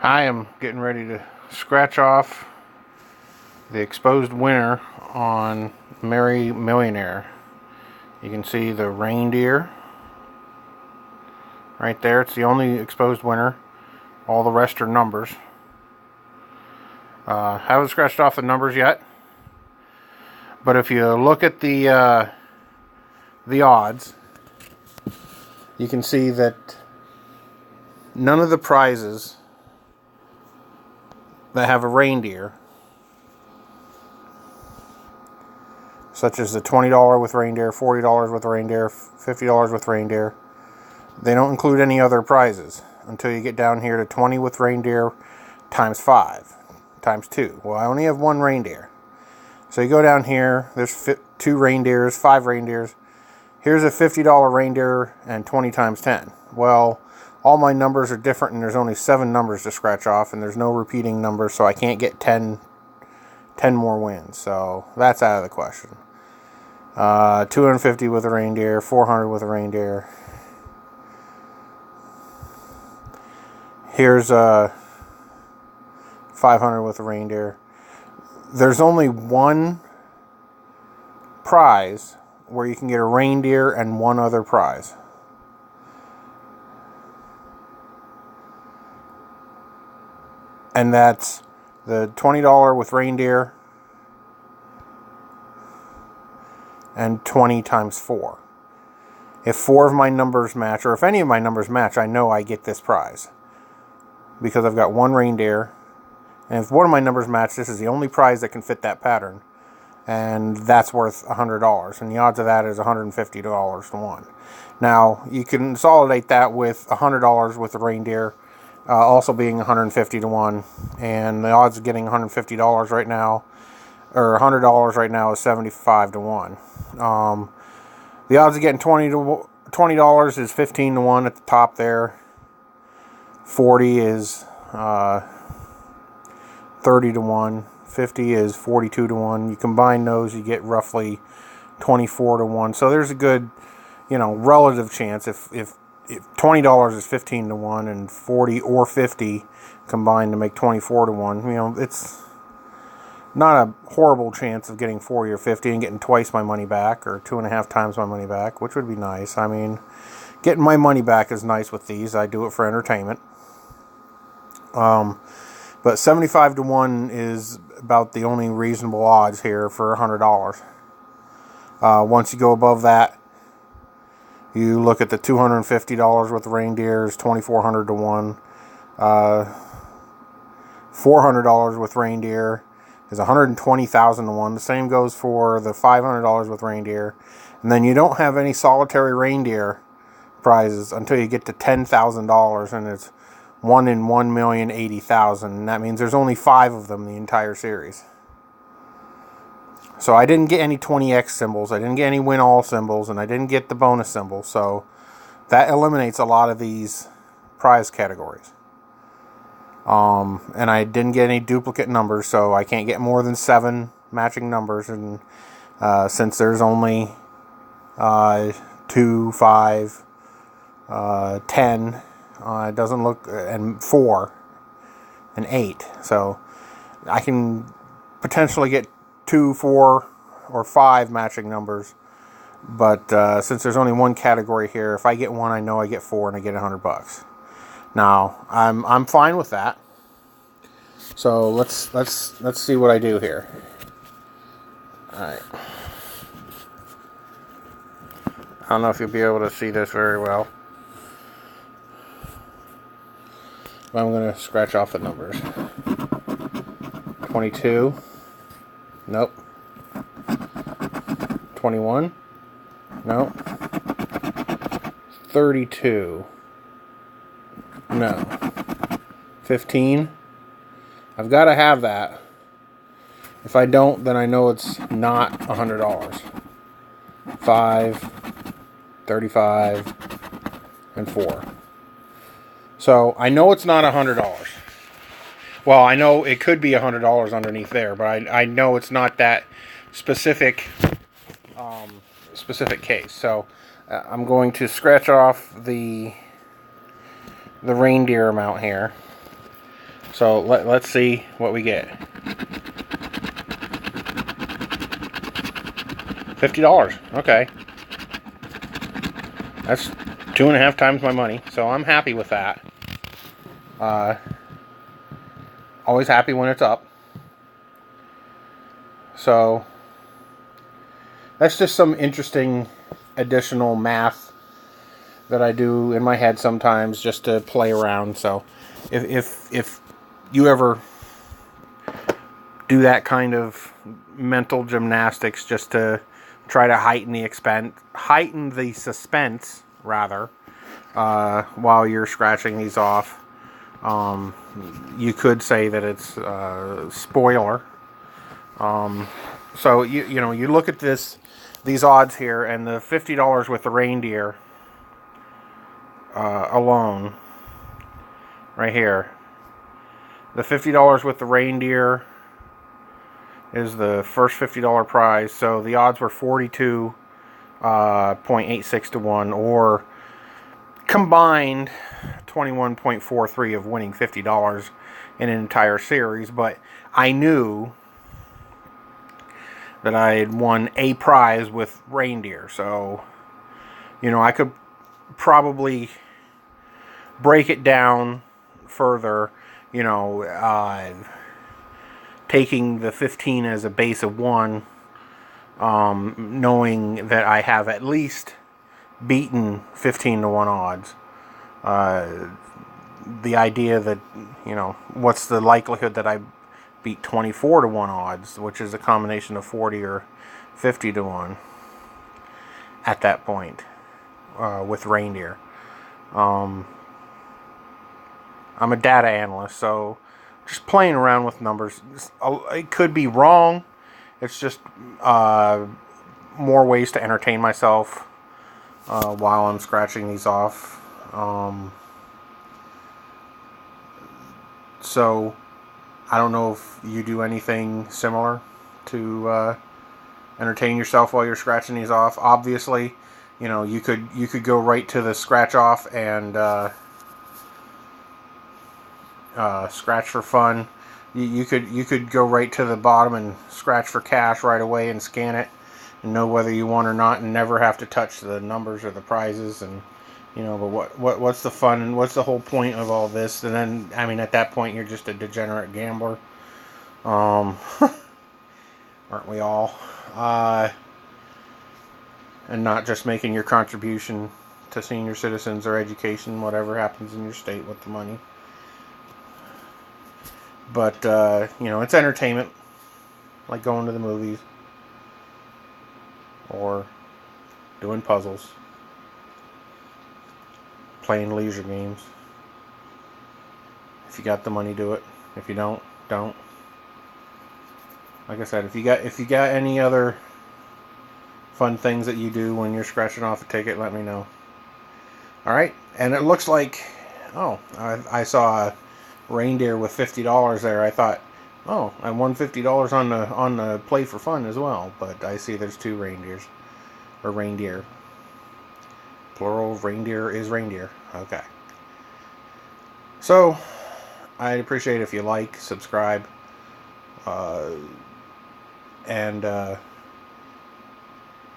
I am getting ready to scratch off the exposed winner on Merry Millionaire. You can see the reindeer right there. It's the only exposed winner. All the rest are numbers. Haven't scratched off the numbers yet, but if you look at the odds, you can see that none of the prizes that have a reindeer, such as the $20 with reindeer, $40 with reindeer, $50 with reindeer, they don't include any other prizes until you get down here to 20 with reindeer times 5 times 2. Well, I only have one reindeer. So you go down here, there's 2 reindeers, 5 reindeers. Here's a $50 reindeer and 20 times 10. Well, all my numbers are different, and there's only 7 numbers to scratch off, and there's no repeating numbers, so I can't get 10 more wins. So that's out of the question. 250 with a reindeer, 400 with a reindeer. Here's 500 with a reindeer. There's only one prize where you can get a reindeer and one other prize. And that's the $20 with reindeer and 20 times 4. If 4 of my numbers match, or if any of my numbers match, I know I get this prize, because I've got one reindeer. And if one of my numbers match, this is the only prize that can fit that pattern. And that's worth $100. And the odds of that is $150 to 1. Now, you can consolidate that with $100 with the reindeer, also being $150 to 1. And the odds of getting $150 right now, or $100 right now, is 75 to 1. The odds of getting $20 is 15 to 1 at the top there. 40 is 30 to 1. 50 is 42 to 1. You combine those, you get roughly 24 to 1. So there's a good, relative chance. If $20 is 15 to 1 and 40 or 50 combined to make 24 to 1, it's not a horrible chance of getting 40 or 50 and getting twice my money back, or 2.5 times my money back, which would be nice. I mean, getting my money back is nice with these. I do it for entertainment. But 75 to 1 is about the only reasonable odds here for $100. Once you go above that, you look at the $250 with the reindeers, 2,400 to 1. $400 with reindeer is 120,000 to 1. The same goes for the $500 with reindeer. And then you don't have any solitary reindeer prizes until you get to $10,000, and it's 1 in 1,080,000. And that means there's only 5 of them in the entire series. So I didn't get any 20x symbols, I didn't get any win all symbols, and I didn't get the bonus symbol. So that eliminates a lot of these prize categories. And I didn't get any duplicate numbers, so I can't get more than 7 matching numbers. And since there's only 2, 5, 10, it doesn't look, and 4 and 8. So I can potentially get 2, 4, or 5 matching numbers. But since there's only one category here, if I get one, I know I get 4 and I get $100. Now I'm fine with that. So let's see what I do here. All right. I don't know if you'll be able to see this very well, but I'm going to scratch off the numbers. 22. Nope. 21. Nope. 32. No. 15. I've got to have that. If I don't, then I know it's not $100. 5, 35, and 4. So I know it's not $100. Well, I know it could be $100 underneath there, but I know it's not that specific case. So I'm going to scratch off the reindeer amount here. So let's see what we get. $50. Okay. That's 2.5 times my money. So I'm happy with that. Always happy when it's up. So that's just some interesting additional math that I do in my head sometimes just to play around. So if you ever do that kind of mental gymnastics just to try to heighten the suspense rather, while you're scratching these off, you could say that it's spoiler. So you look at these odds here, and the $50 with the reindeer alone, right here. The $50 with the reindeer is the first $50 prize. So the odds were 42.86 to 1, or combined 21.43 of winning $50 in an entire series. But I knew that I had won a prize with reindeer, so I could probably break it down further, taking the 15 as a base of 1, knowing that I have at least beaten 15 to 1 odds. The idea that, what's the likelihood that I beat 24 to 1 odds, which is a combination of 40 or 50 to 1 at that point, with reindeer. I'm a data analyst, so just playing around with numbers. It could be wrong. It's just more ways to entertain myself while I'm scratching these off. So I don't know if you do anything similar to entertain yourself while you're scratching these off. Obviously, you could go right to the scratch off and scratch for fun. You could go right to the bottom and scratch for cash right away and scan it and know whether you won or not, and never have to touch the numbers or the prizes. And but what's the fun and what's the whole point of all this? And then at that point you're just a degenerate gambler. Aren't we all? And not just making your contribution to senior citizens or education, whatever happens in your state with the money. But, it's entertainment, like going to the movies, or doing puzzles, playing leisure games. If you got the money, do it. If you don't. Like I said, if you got any other fun things that you do when you're scratching off a ticket, let me know. Alright, and it looks like, I saw a reindeer with $50 there. I thought, I won $50 on the play for fun as well. But I see there's 2 reindeers, or reindeer. Plural of reindeer is reindeer. Okay. So I'd appreciate if you like, subscribe, and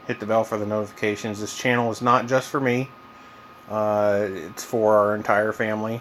hit the bell for the notifications. This channel is not just for me. It's for our entire family.